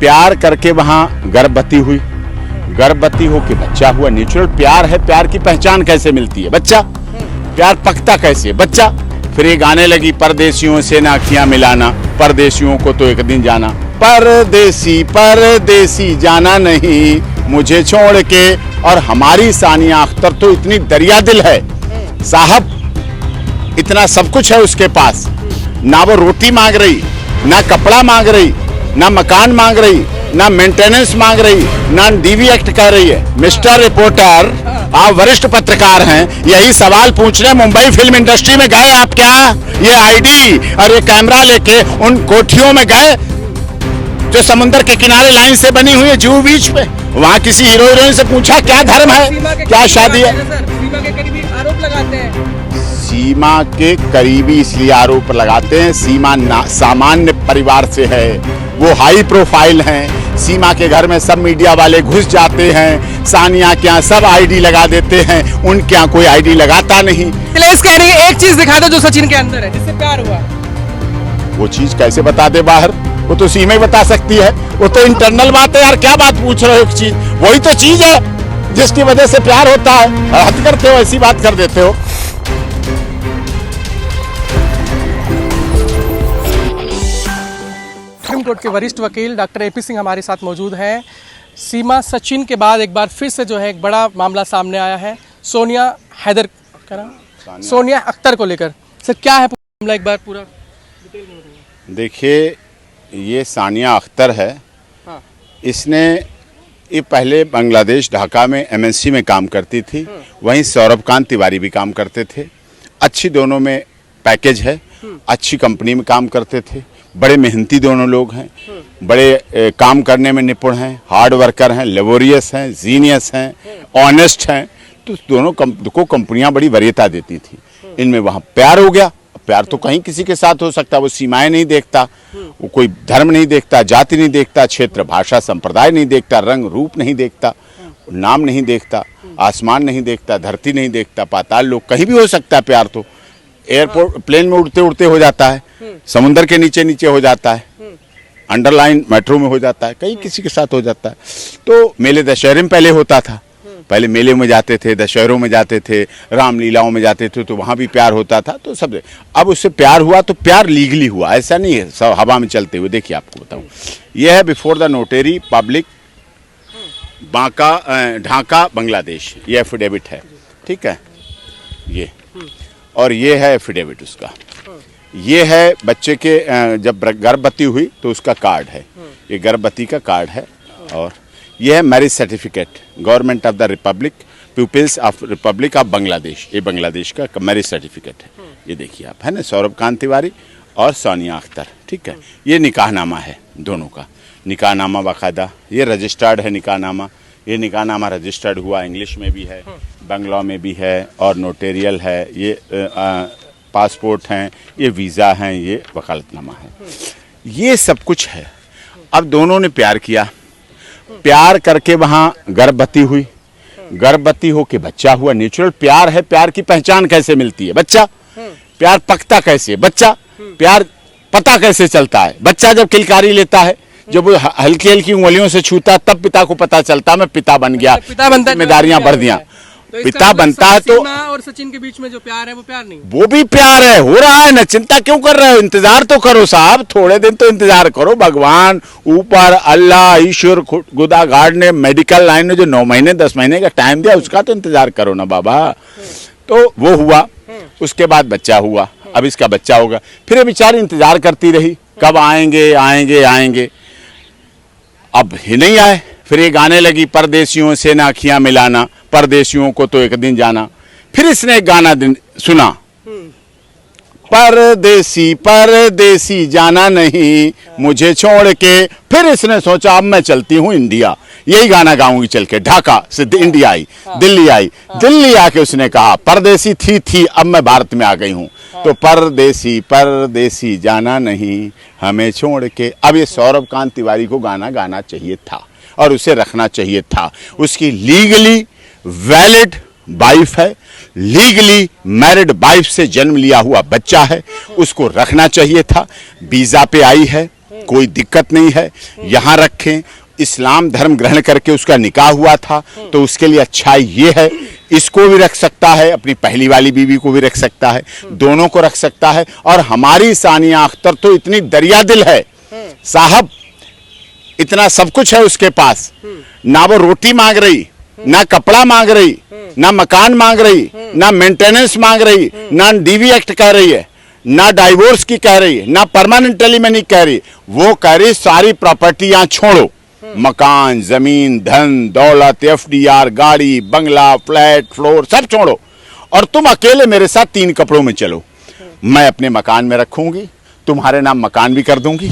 प्यार करके वहां गर्भवती हुई, गर्भवती होके बच्चा हुआ। नेचुरल प्यार है, प्यार की पहचान कैसे मिलती है? बच्चा। प्यार पकता कैसे? बच्चा। फिर ये गाने लगी, परदेसियों से ना अखियां मिलाना, परदेसियों को तो एक दिन जाना, परदेसी परदेसी जाना नहीं मुझे छोड़ के। और हमारी सानिया अख्तर तो इतनी दरिया दिल है साहब, इतना सब कुछ है उसके पास। ना वो रोटी मांग रही, ना कपड़ा मांग रही, ना मकान मांग रही, ना मेंटेनेंस मांग रही, ना डीवी एक्ट कर रही है। मिस्टर रिपोर्टर, आप वरिष्ठ पत्रकार हैं, यही सवाल पूछने मुंबई फिल्म इंडस्ट्री में गए आप क्या? ये आईडी और ये कैमरा लेके उन कोठियों में गए जो समुद्र के किनारे लाइन से बनी हुई है जुहू बीच पे? वहाँ किसी हीरो हीरोइन से पूछा क्या धर्म है, क्या शादी है? सीमा के करीबी आरोप लगाते हैं। सीमा के करीबी इसलिए आरोप लगाते हैं, सीमा सामान्य परिवार से है, वो हाई प्रोफाइल हैं। सीमा के घर में सब मीडिया वाले घुस जाते हैं, सानिया के यहाँ सब आईडी लगा देते हैं, उनके यहाँ कोई आईडी लगाता नहीं। अखिलेश कह रही है एक चीज दिखा दो जो सचिन के अंदर है, जिससे प्यार हुआ। वो चीज कैसे बता दे बाहर? वो तो सीमा ही बता सकती है, वो तो इंटरनल बात है यार। क्या बात पूछ रहे हो? चीज वही तो चीज है जिसकी वजह से प्यार होता है। हद करते हो, ऐसी बात कर देते हो। सुप्रीम कोर्ट के वरिष्ठ वकील डॉक्टर एपी सिंह हमारे साथ मौजूद हैं। सीमा सचिन के बाद एक बार फिर से जो है एक बड़ा मामला सामने आया है सोनिया अख्तर को लेकर। सर क्या है मामला, एक बार पूरा डिटेल में बताइए। देखिए, ये सानिया अख्तर है। हाँ। इसने ये पहले बांग्लादेश ढाका में एमएनसी में काम करती थी, वहीं सौरभ कांत तिवारी भी काम करते थे। अच्छी दोनों में पैकेज है, अच्छी कंपनी में काम करते थे, बड़े मेहनती दोनों लोग हैं, बड़े काम करने में निपुण हैं, हार्ड वर्कर हैं, लेबोरियस हैं, जीनियस हैं, ऑनेस्ट हैं। तो दोनों को कंपनियां बड़ी वरीयता देती थी। इनमें वहाँ प्यार हो गया। प्यार तो कहीं किसी के साथ हो सकता है, वो सीमाएं नहीं देखता, वो कोई धर्म नहीं देखता, जाति नहीं देखता, क्षेत्र भाषा संप्रदाय नहीं देखता, रंग रूप नहीं देखता, नाम नहीं देखता, आसमान नहीं देखता, धरती नहीं देखता, पाताल लोक, कहीं भी हो सकता है प्यार। तो एयरपोर्ट प्लेन में उड़ते उड़ते हो जाता है, समुद्र के नीचे नीचे हो जाता है, अंडरलाइन मेट्रो में हो जाता है, कहीं किसी के साथ हो जाता है। तो मेले दशहरे में पहले होता था, पहले मेले में जाते थे, दशहरों में जाते थे, रामलीलाओं में जाते थे, तो वहाँ भी प्यार होता था। तो सब अब उससे प्यार हुआ तो प्यार लीगली हुआ, ऐसा नहीं है सब हवा में चलते हुए। देखिए आपको बताऊँ, यह है before the notary public Dhaka Bangladesh, ये एफिडेविट है, ठीक है ये, और ये है एफिडेविट उसका। ये है बच्चे के जब गर्भवती हुई तो उसका कार्ड है, ये गर्भवती का कार्ड है। और ये है marriage certificate, government of the republic, peoples of republic of Bangladesh, ये बांग्लादेश का मैरिज सर्टिफिकेट है। ये देखिए आप, है ना, सौरभ कांत तिवारी और सोनिया अख्तर, ठीक है। ये निकाहनामा है दोनों का, निकाहनामा बाकायदा, ये रजिस्टर्ड है निकाहनामा। ये निकाहनामा रजिस्टर्ड हुआ, इंग्लिश में भी है, बंगला में भी है, और नोटेरियल है। ये पासपोर्ट हैं, ये वीज़ा हैं, ये वकालतनामा है, ये सब कुछ है। अब दोनों ने प्यार किया, प्यार करके वहाँ गर्भवती हुई, गर्भवती होके बच्चा हुआ। नेचुरल प्यार है, प्यार की पहचान कैसे मिलती है? बच्चा। प्यार पकता कैसे? बच्चा। प्यार पता कैसे चलता है? बच्चा जब किलकारी लेता है, जब वो हल्की हल्की उंगलियों से छूता, तब पिता को पता चलता मैं पिता बन गया, जिम्मेदारियां बढ़ दिया। पिता बनता है तो और सचिन के बीच में जो प्यार है वो प्यार नहीं, वो भी प्यार है, हो रहा है ना। चिंता क्यों कर रहे हो? इंतजार तो करो साहब, थोड़े दिन तो इंतजार करो। भगवान ऊपर, अल्लाह, ईश्वर, खुदा गार्ड ने मेडिकल लाइन में जो 9 महीने 10 महीने का टाइम दिया, उसका तो इंतजार करो ना बाबा। तो वो हुआ, उसके बाद बच्चा हुआ, अब इसका बच्चा होगा। फिर ये बेचारी इंतजार करती रही, कब आएंगे आएंगे आएंगे, अब ही नहीं आए। फिर ये गाने लगी, परदेसियों से ना अखियां मिलाना, परदेसियों को तो एक दिन जाना। फिर इसने एक गाना सुना, परदेसी परदेसी जाना नहीं मुझे छोड़ के। फिर इसने सोचा अब मैं चलती हूँ इंडिया, यही गाना गाऊंगी चल के। ढाका से इंडिया आई, दिल्ली आई, दिल्ली आके उसने कहा परदेसी थी अब मैं भारत में आ गई हूँ। तो परदेसी परदेसी जाना नहीं हमें छोड़ के। अब ये सौरभ कांत तिवारी को गाना गाना चाहिए था और उसे रखना चाहिए था। उसकी लीगली वैलिड वाइफ है, लीगली मैरिड वाइफ से जन्म लिया हुआ बच्चा है, उसको रखना चाहिए था। वीजा पे आई है, कोई दिक्कत नहीं है, यहाँ रखें। इस्लाम धर्म ग्रहण करके उसका निकाह हुआ था, तो उसके लिए अच्छाई ये है, इसको भी रख सकता है, अपनी पहली वाली बीवी को भी रख सकता है, दोनों को रख सकता है। और हमारी सानिया अख्तर तो इतनी दरिया दिल है साहब, इतना सब कुछ है उसके पास, ना वो रोटी मांग रही, ना कपड़ा मांग रही, ना मकान मांग रही, ना मेंटेनेंस मांग रही, ना डीवी एक्ट कह रही है, ना डाइवोर्स की कह रही है, ना परमानेंट एलिमनी कह रही। वो कह रही सारी प्रॉपर्टियां छोड़ो, मकान, जमीन, धन दौलत, FDR, गाड़ी, बंगला, फ्लैट, फ्लोर सब छोड़ो, और तुम अकेले मेरे साथ 3 कपड़ों में चलो। मैं अपने मकान में रखूंगी, तुम्हारे नाम मकान भी कर दूंगी,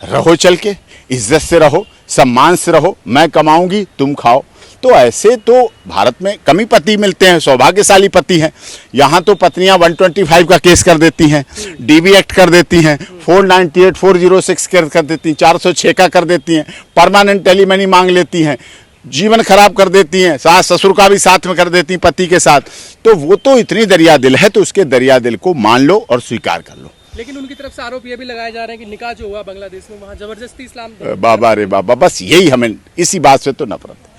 रहो चल के, इज्जत से रहो, सम्मान से रहो, मैं कमाऊंगी, तुम खाओ। तो ऐसे तो भारत में कम ही पति मिलते हैं, सौभाग्यशाली पति हैं। यहाँ तो पत्नियां 125 का केस कर देती हैं, DV एक्ट कर देती हैं, 498, 406 कर देती हैं, 406 का कर देती हैं, परमानेंट एलिमनी मांग लेती हैं, जीवन खराब कर देती हैं, सास ससुर का भी साथ में कर देती हैं पति के साथ। तो वो तो इतनी दरिया दिल है, तो उसके दरिया दिल को मान लो और स्वीकार कर लो। लेकिन उनकी तरफ से आरोप ये भी लगाए जा रहे हैं कि निकाह जो हुआ बांग्लादेश में, वहाँ जबरदस्ती इस्लाम। बाबा रे बाबा, बस यही हमें इसी बात से तो नफरत है।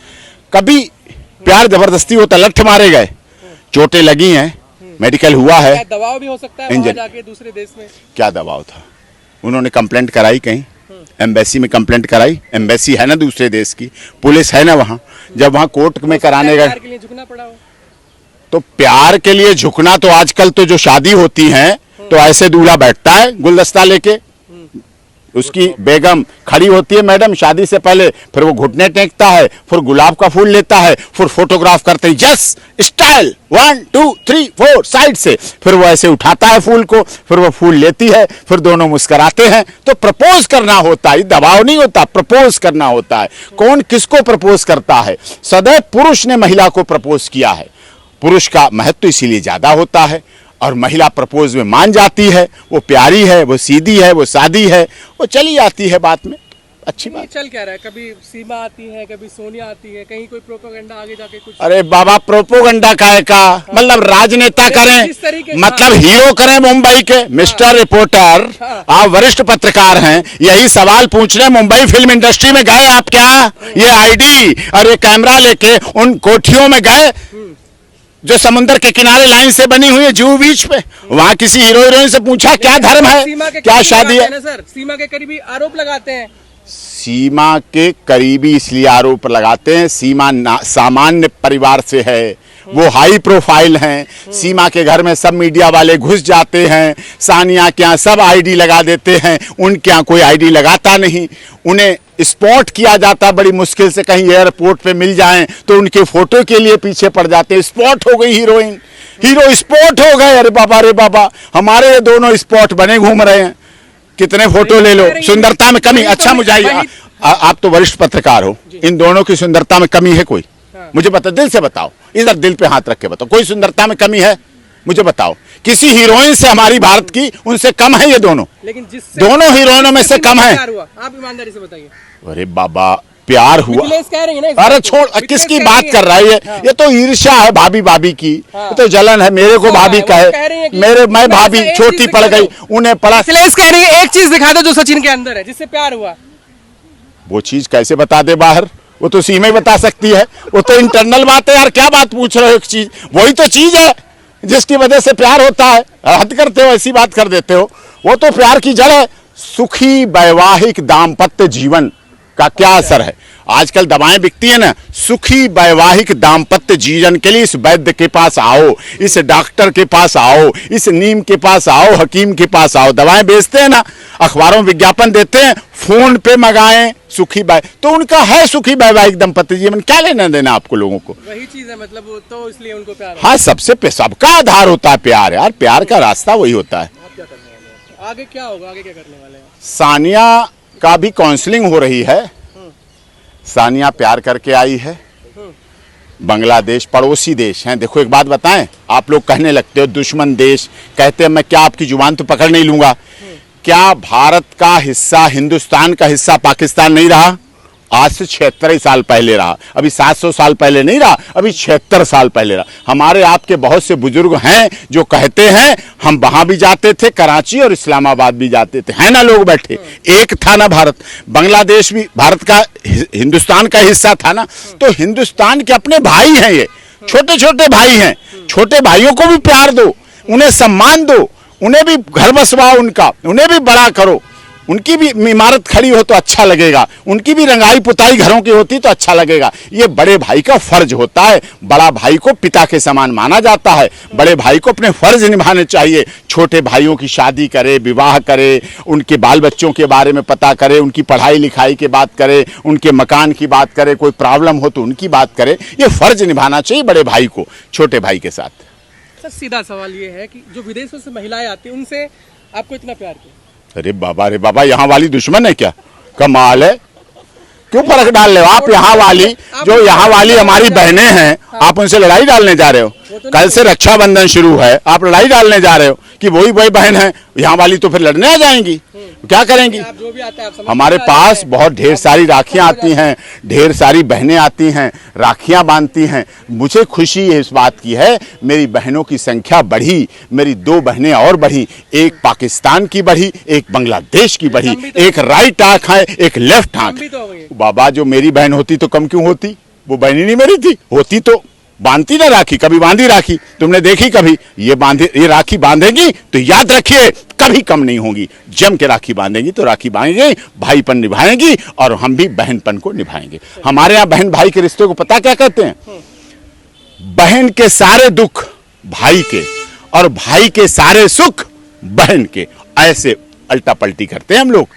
कभी प्यार जबरदस्ती होता, लठ मारे गए, चोटें लगी हैं, मेडिकल हुआ है, क्या दबाव भी हो सकता है वहाँ जाके दूसरे देश में? क्या दबाव था? उन्होंने कंप्लेंट कराई कहीं, एम्बेसी में कंप्लेंट कराई, एम्बेसी है ना दूसरे देश की, पुलिस है ना वहाँ, जब वहाँ कोर्ट में कराने गए के लिए झुकना पड़ा हो? तो प्यार के लिए झुकना, तो आजकल तो जो शादी होती है तो ऐसे दूल्हा बैठता है गुलदस्ता लेके, उसकी बेगम खड़ी होती है मैडम शादी से पहले, फिर वो घुटने टेकता है, फिर गुलाब का फूल लेता है, फिर फोटोग्राफ करते हैं, जस्ट स्टाइल 1 2 3 4 साइड से, फिर वो ऐसे उठाता है फूल को, फिर वो फूल लेती है, फिर दोनों मुस्कुराते हैं। तो प्रपोज करना होता है, दबाव नहीं होता, प्रपोज करना होता है। कौन किसको प्रपोज करता है? सदैव पुरुष ने महिला को प्रपोज किया है, पुरुष का महत्व इसीलिए ज्यादा होता है, और महिला प्रपोज में मान जाती है, वो प्यारी है, वो सीधी है, वो सादी है, वो चली जाती है बात में, अच्छी बात। चल क्या रहा है, कभी सीमा आती है, कभी सोनिया आती है, कहीं कोई प्रोपेगेंडा आगे जाके कुछ। अरे बाबा, प्रोपोगंडा काहे का? मतलब राजनेता करें, मतलब हीरो करें मुंबई के। मिस्टर रिपोर्टर, आप वरिष्ठ पत्रकार हैं, यही सवाल पूछने मुंबई फिल्म इंडस्ट्री में गए आप क्या? ये ID और ये कैमरा लेके उन कोठियों में गए जो समुद्र के किनारे लाइन से बनी हुई है, जुहू बीच पे, वहाँ किसी हीरोइन से पूछा क्या धर्म है, क्या शादी है? सर, सीमा के करीबी आरोप लगाते हैं। सीमा के करीबी इसलिए आरोप लगाते हैं, सीमा सामान्य परिवार से है, वो हाई प्रोफाइल हैं, सीमा के घर में सब मीडिया वाले घुस जाते हैं, सानिया के यहाँ सब ID लगा देते हैं, उनके यहाँ कोई ID लगाता नहीं, उन्हें स्पॉट किया जाता बड़ी मुश्किल से, कहीं एयरपोर्ट पे मिल जाएं तो उनके फोटो के लिए पीछे पड़ जाते हैं। स्पॉट हो गई हीरोइन, हीरो स्पॉट हो गए, अरे बाबा रे बाबा, हमारे ये दोनों स्पॉट बने घूम रहे हैं, कितने फोटो ले लो, सुंदरता में कमी। अच्छा मुझे आप तो वरिष्ठ पत्रकार हो, इन दोनों की सुंदरता में कमी है कोई? मुझे बता, दिल से बताओ, इधर दिल पे हाथ रख के बताओ, कोई सुंदरता में कमी है? मुझे बताओ, किसी हीरोइन से हमारी भारत की उनसे कम है ये दोनों? लेकिन दोनों हीरोइनों में से कम है? आप ईमानदारी से बताइए। अरे बाबा, प्यार हुआ, कह रही है ना, अरे छोड़, किसकी बात कर रहा है ये? ये तो ईर्ष्या है भाभी भाभी की, ये तो जलन है, मेरे को भाभी कहे, मैं भाभी छोटी पड़ गई, उन्हें पड़ा। कह रही है एक चीज दिखा दो जो सचिन के अंदर है, जिससे प्यार हुआ। वो चीज कैसे बता दे बाहर? वो तो सीमा ही बता सकती है, वो तो इंटरनल बात है यार, क्या बात पूछ रहे हो? एक चीज, वही तो चीज है जिसकी वजह से प्यार होता है। हद करते हो, ऐसी बात कर देते हो, वो तो प्यार की जड़ है। सुखी वैवाहिक दाम्पत्य जीवन का क्या असर है? आजकल दवाएं बिकती है ना, सुखी वैवाहिक दाम्पत्य जीवन के लिए इस वैद्य के पास आओ, इस डॉक्टर के पास आओ, इस नीम के पास आओ, हकीम के पास आओ। दवाएं बेचते हैं ना, अखबारों में विज्ञापन देते हैं, फोन पे मंगाएं सुखी तो उनका है सुखी वैवाहिक दाम्पत्य जीवन, क्या लेना देना आपको लोगों को? वही चीज है, मतलब वो तो इसलिए उनको प्यार। हाँ, सबका आधार होता है प्यार यार, प्यार का रास्ता वही होता है। आप क्या करने वाले हैं? आगे क्या होगा, आगे क्या करने वाले हैं? सानिया का भी काउंसलिंग हो रही है। सानिया प्यार करके आई है, बांग्लादेश पड़ोसी देश हैं। देखो एक बात बताएं, आप लोग कहने लगते हो दुश्मन देश, कहते हैं मैं क्या आपकी जुबान तो पकड़ नहीं लूंगा। क्या भारत का हिस्सा, हिंदुस्तान का हिस्सा पाकिस्तान नहीं रहा? आज से 76 साल पहले रहा, अभी 700 साल पहले नहीं रहा, अभी 76 साल पहले रहा। हमारे आपके बहुत से बुजुर्ग हैं जो कहते हैं हम वहां भी जाते थे, कराची और इस्लामाबाद भी जाते थे, है ना, लोग बैठे, एक था ना भारत। बांग्लादेश भी भारत का, हिंदुस्तान का हिस्सा था ना। तो हिंदुस्तान के अपने भाई हैं, ये छोटे छोटे भाई हैं। छोटे भाइयों को भी प्यार दो, उन्हें सम्मान दो, उन्हें भी घर बसवाओ, उनका उन्हें भी बड़ा करो, उनकी भी इमारत खड़ी हो तो अच्छा लगेगा, उनकी भी रंगाई पुताई घरों की होती तो अच्छा लगेगा। ये बड़े भाई का फर्ज होता है। बड़ा भाई को पिता के समान माना जाता है। बड़े भाई को अपने फर्ज निभाने चाहिए। छोटे भाइयों की शादी करे, विवाह करे, उनके बाल बच्चों के बारे में पता करे, उनकी पढ़ाई लिखाई की बात करे, उनके मकान की बात करे, कोई प्रॉब्लम हो तो उनकी बात करे। ये फर्ज निभाना चाहिए बड़े भाई को छोटे भाई के साथ। सर सीधा सवाल ये है कि जो विदेशों से महिलाएं आती हैं उनसे आपको इतना प्यार क्यों? अरे बाबा, यहाँ वाली दुश्मन है क्या? कमाल है, क्यों फर्क डाल रहे हो आप? यहाँ वाली, जो यहाँ वाली हमारी बहनें हैं, आप उनसे लड़ाई डालने जा रहे हो? कल से रक्षाबंधन शुरू है, आप लड़ाई डालने जा रहे हो कि वही बहन है, यहाँ वाली तो फिर लड़ने आ जाएंगी, क्या करेंगी? हमारे पास बहुत ढेर सारी राखियां आती हैं, ढेर सारी बहनें आती हैं, राखियां बांधती हैं। मुझे खुशी इस बात की है, मेरी बहनों की संख्या बढ़ी, मेरी 2 बहनें और बढ़ी, एक पाकिस्तान की बढ़ी, एक बांग्लादेश की बढ़ी, एक राइट आंख है, एक लेफ्ट आंख। बाबा, जो मेरी बहन होती तो कम क्यों होती? वो बहन ही नहीं मेरी थी, होती तो बांधती ना राखी। कभी बांधी राखी तुमने देखी कभी? ये राखी बांधेगी तो याद रखिए कभी कम नहीं होगी। जम के राखी बांधेगी तो राखी बांधेगी, भाईपन निभाएंगी और हम भी बहनपन को निभाएंगे। हमारे यहाँ बहन भाई के रिश्ते को पता क्या कहते हैं? बहन के सारे दुख भाई के और भाई के सारे सुख बहन के, ऐसे अल्टा पलटी करते हैं हम लोग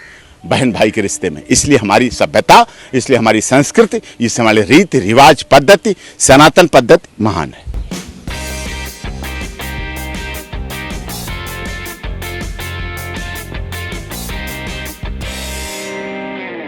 बहन भाई के रिश्ते में। इसलिए हमारी सभ्यता, इसलिए हमारी संस्कृति, इसलिए हमारे रीति रिवाज पद्धति, सनातन पद्धति महान है।